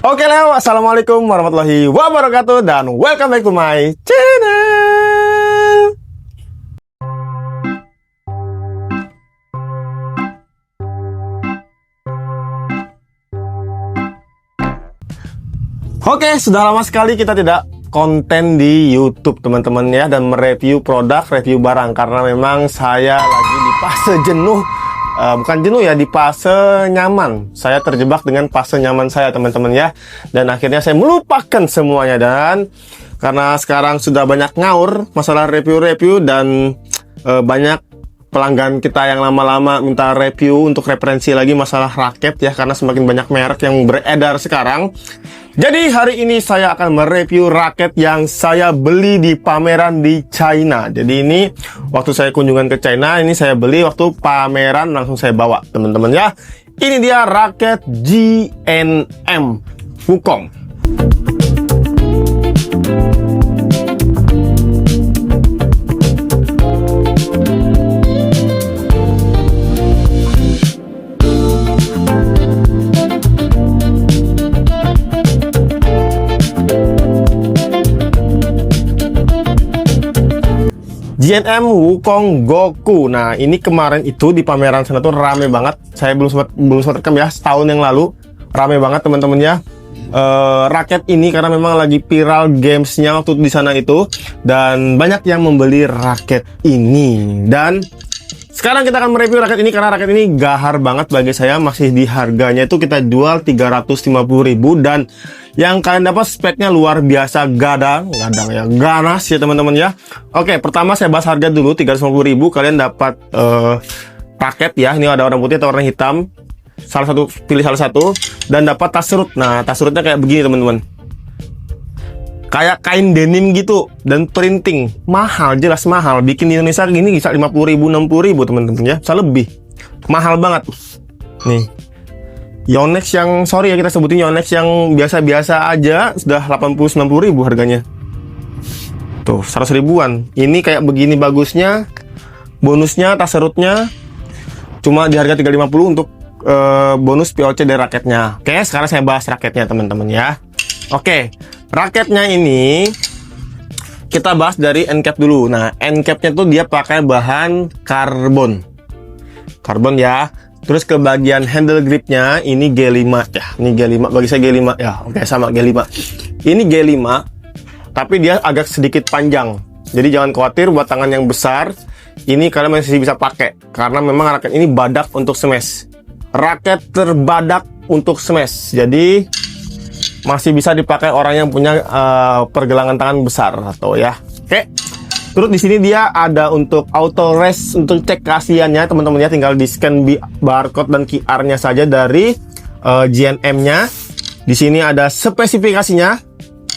Oke Leo, assalamualaikum warahmatullahi wabarakatuh dan welcome back to my channel. Oke, sudah lama sekali kita tidak konten di YouTube teman-teman ya, dan mereview produk, review barang, karena memang saya lagi di fase jenuh. Bukan jenuh ya, di fase nyaman. Saya terjebak dengan fase nyaman saya teman-teman ya. Dan akhirnya saya melupakan semuanya. Dan karena sekarang sudah banyak ngaur masalah review-review, dan banyak pelanggan kita yang lama-lama minta review untuk referensi lagi masalah raket ya, karena semakin banyak merek yang beredar sekarang. Jadi hari ini saya akan mereview raket yang saya beli di pameran di China. Jadi ini waktu saya kunjungan ke China, ini saya beli waktu pameran, langsung saya bawa teman-teman ya. Ini dia raket GNM Wukong. GNM Wukong Goku. Nah, ini kemarin itu di pameran sana tuh rame banget. Saya belum sempat rekam ya, setahun yang lalu. Rame banget teman-teman ya. Raket ini karena memang lagi viral gamesnya waktu di sana itu, dan banyak yang membeli raket ini. Dan sekarang kita akan mereview raket ini karena raket ini gahar banget bagi saya. Masih di harganya itu kita jual 350.000, dan yang kalian dapat speknya luar biasa, gadang ya, ganas ya teman-teman ya. Oke, pertama saya bahas harga dulu. 350.000 kalian dapat paket ya. Ini ada warna putih atau warna hitam. Pilih salah satu, dan dapat tas serut. Nah, tas serutnya kayak begini teman-teman. Kayak kain denim gitu, dan printing. Mahal, jelas mahal. Bikin di Indonesia gini bisa 50.000, 60.000 teman-teman ya. Bisa lebih. Mahal banget. Nih. Yonex yang, sorry ya kita sebutin Yonex yang biasa-biasa aja sudah 80-90.000 harganya. Tuh, 100 ribuan. Ini kayak begini bagusnya. Bonusnya, tas serutnya cuma di harga 350 untuk bonus POC dari raketnya. Oke, sekarang saya bahas raketnya teman-teman ya. Oke, raketnya ini kita bahas dari end cap dulu. Nah, end capnya tuh dia pakai bahan karbon ya. Terus ke bagian handle gripnya ini G5 ya. Ini G5, bagi saya G5 ya. Oke, sama G5. Ini G5, tapi dia agak sedikit panjang. Jadi jangan khawatir buat tangan yang besar. Ini kalian masih bisa pakai karena memang raket ini badak untuk smash. Raket terbadak untuk smash. Jadi masih bisa dipakai orang yang punya pergelangan tangan besar atau ya. Oke. Terus di sini dia ada untuk auto rest, untuk cek keasliannya teman-teman ya, tinggal di scan barcode dan QR-nya saja dari GNM-nya. Di sini ada spesifikasinya.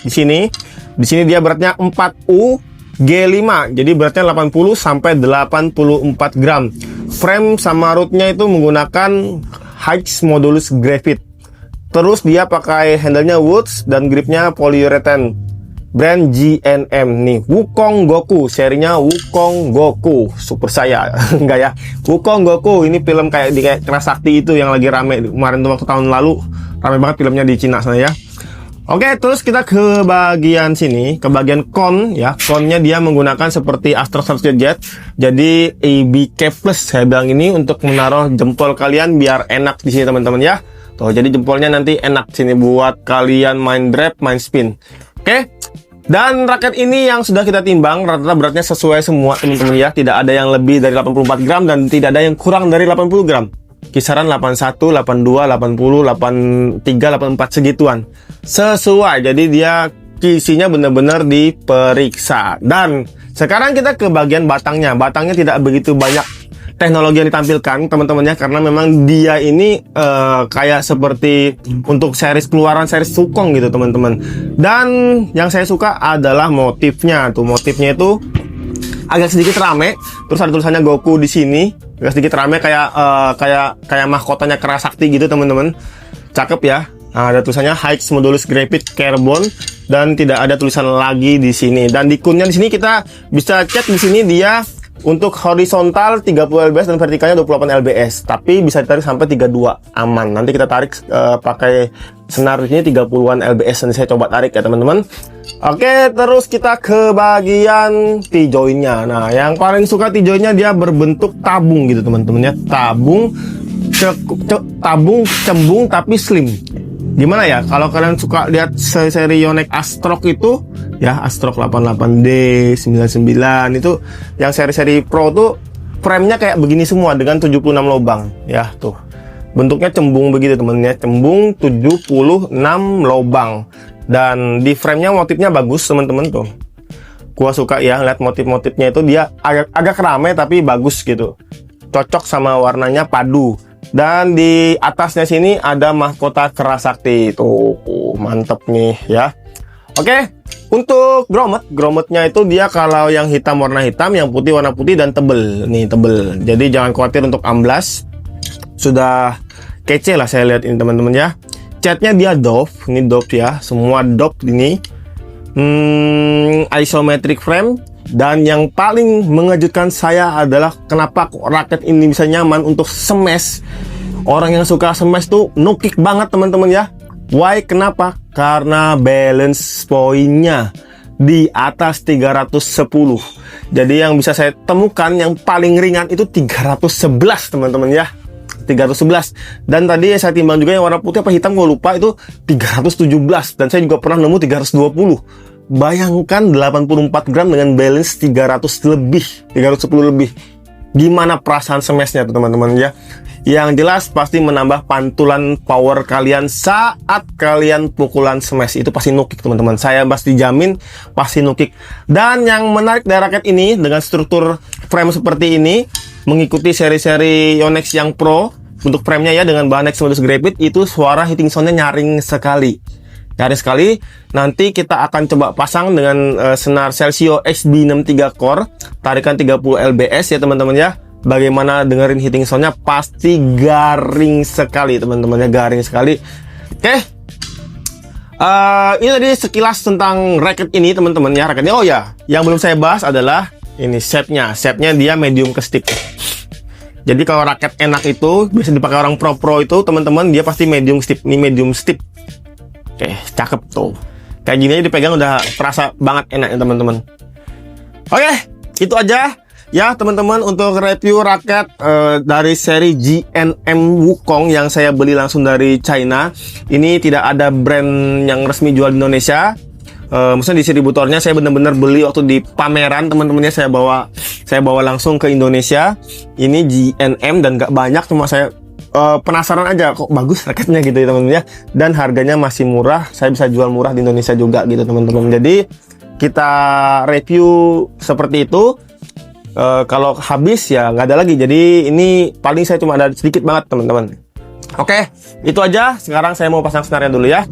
Di sini dia beratnya 4U G5. Jadi beratnya 80 sampai 84 gram. Frame sama rootnya itu menggunakan High Modulus Graphite. Terus dia pakai handle-nya woods dan gripnya polyurethane. Brand GNM nih, Wukong Goku, serinya Wukong Goku, super saya, enggak ya, Wukong Goku, ini film kayak Kerasakti itu yang lagi rame kemarin tuh, waktu tahun lalu, rame banget filmnya di Cina sana ya. Oke, terus kita ke bagian sini, ke bagian kon ya, konnya dia menggunakan seperti Astro Jet, jadi EBK Plus, saya bilang ini untuk menaruh jempol kalian biar enak di sini teman-teman ya. Tuh, jadi jempolnya nanti enak sini buat kalian main drop, main spin. Oke. Dan raket ini yang sudah kita timbang rata-rata beratnya sesuai semua teman-teman ya. Tidak ada yang lebih dari 84 gram dan tidak ada yang kurang dari 80 gram. Kisaran 81, 82, 80, 83, 84 segituan. Sesuai. Jadi dia isinya benar-benar diperiksa. Dan sekarang kita ke bagian batangnya. Batangnya tidak begitu banyak teknologi yang ditampilkan teman-teman ya, karena memang dia ini kayak seperti untuk series keluaran series Wukong gitu teman-teman. Dan yang saya suka adalah motifnya. Tuh, motifnya itu agak sedikit rame. Terus ada tulisannya Goku di sini, agak sedikit rame kayak mahkotanya Kerasakti gitu teman-teman. Cakep ya. Nah, ada tulisannya High Modulus Graphite Carbon, dan tidak ada tulisan lagi di sini. Dan di kunnya di sini kita bisa cek di sini dia Untuk horizontal 30 lbs dan vertikalnya 28 lbs, tapi bisa ditarik sampai 32, aman. Nanti kita tarik pakai senar ini 30-an lbs, nanti saya coba tarik ya teman-teman. Oke, terus kita ke bagian T-joinnya. Nah, yang paling suka T-joinnya dia berbentuk tabung gitu teman-teman ya. Tabung cembung tapi slim. Gimana ya kalau kalian suka lihat seri Yonex Astrok itu ya, Astrok 88D 99 itu yang seri-seri Pro tuh framenya kayak begini semua dengan 76 lubang ya, tuh bentuknya cembung begitu temennya, cembung 76 lubang, dan di framenya motifnya bagus teman-teman tuh. Gua suka ya lihat motif-motifnya itu, dia agak rame tapi bagus gitu, cocok sama warnanya, padu. Dan di atasnya sini ada mahkota Kerasakti. Tuh, mantep nih ya. Oke, untuk grommetnya itu dia kalau yang hitam warna hitam, yang putih warna putih, dan tebel. Nih, tebel. Jadi jangan khawatir untuk amblas. Sudah kece lah saya lihat ini teman-teman ya. Catnya dia Dove. Ini Dove ya. Semua Dove ini. Isometric frame. Dan yang paling mengejutkan saya adalah kenapa raket ini bisa nyaman untuk smash. Orang yang suka smash tuh no kick banget teman-teman ya. Why? Kenapa? Karena balance poinnya di atas 310. Jadi yang bisa saya temukan yang paling ringan itu 311 teman-teman ya. 311. Dan tadi saya timbang juga yang warna putih apa hitam gue lupa, itu 317. Dan saya juga pernah nemu 320. Bayangkan 84 gram dengan balance 300 lebih, 310 lebih. Gimana perasaan smashnya tuh teman-teman ya. Yang jelas pasti menambah pantulan power kalian saat kalian pukulan smash. Itu pasti no kick teman-teman. Saya pasti jamin pasti no kick. Dan yang menarik dari raket ini dengan struktur frame seperti ini, mengikuti seri-seri Yonex yang Pro, untuk framenya ya dengan bahan X modus graphite, itu suara hitting soundnya nyaring sekali. Nyaring sekali. Nanti kita akan coba pasang dengan senar Celsio XB63 core, tarikan 30 lbs ya teman-teman ya. Bagaimana dengerin hitting soundnya, pasti garing sekali teman-teman ya, garing sekali. Oke, ini tadi sekilas tentang raket ini teman-teman ya, raketnya. Oh ya, yang belum saya bahas adalah ini shape-nya dia medium ke stick. Jadi kalau raket enak itu bisa dipakai orang pro itu teman-teman, dia pasti medium stick. Ini medium stick. Oke, cakep tuh. Kayak gini aja dipegang udah terasa banget enak ya teman-teman. Oke, itu aja ya teman-teman untuk review raket dari seri GNM Wukong yang saya beli langsung dari China. Ini tidak ada brand yang resmi jual di Indonesia. Maksudnya distributornya saya benar-benar beli waktu di pameran teman-temannya, saya bawa langsung ke Indonesia. Ini GNM dan gak banyak, cuma saya penasaran aja kok bagus raketnya gitu ya teman-teman ya. Dan harganya masih murah, saya bisa jual murah di Indonesia juga gitu teman-teman. Jadi kita review seperti itu. Kalau habis ya nggak ada lagi. Jadi ini paling saya cuma ada sedikit banget teman-teman. Oke, itu aja. Sekarang saya mau pasang senarnya dulu ya.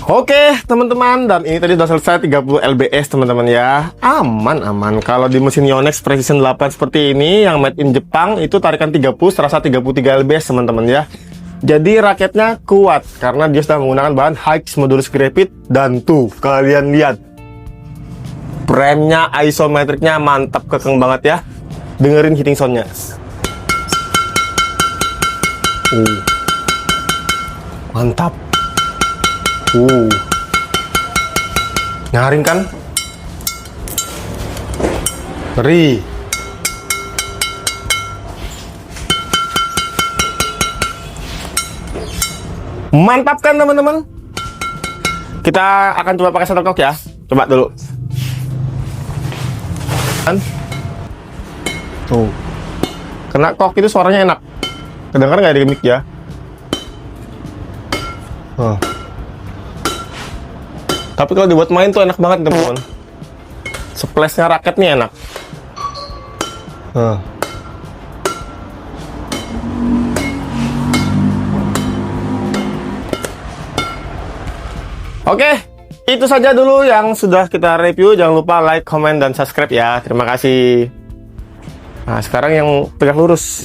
Oke teman-teman, dan ini tadi sudah selesai 30 lbs teman-teman ya. Aman. Kalau di mesin Yonex Precision 8 seperti ini yang made in Jepang, itu tarikan 30 terasa 33 lbs teman-teman ya. Jadi raketnya kuat karena dia sudah menggunakan bahan X modulus graphite. Dan tuh kalian lihat, frame-nya, isometriknya mantap, kekeng banget ya. Dengerin hitting sound-nya. Mantap. Nyaring kan? Ngeri. Mantap kan teman-teman? Kita akan coba pakai shuttlecock ya. Coba dulu. Kan? Tuh. Kena kok itu suaranya enak. Kedengar nggak di mic ya? Tapi kalau dibuat main tuh enak banget teman-teman. Splashnya raketnya enak. Oke, itu saja dulu yang sudah kita review. Jangan lupa like, comment, dan subscribe ya. Terima kasih. Nah, sekarang yang tegak lurus.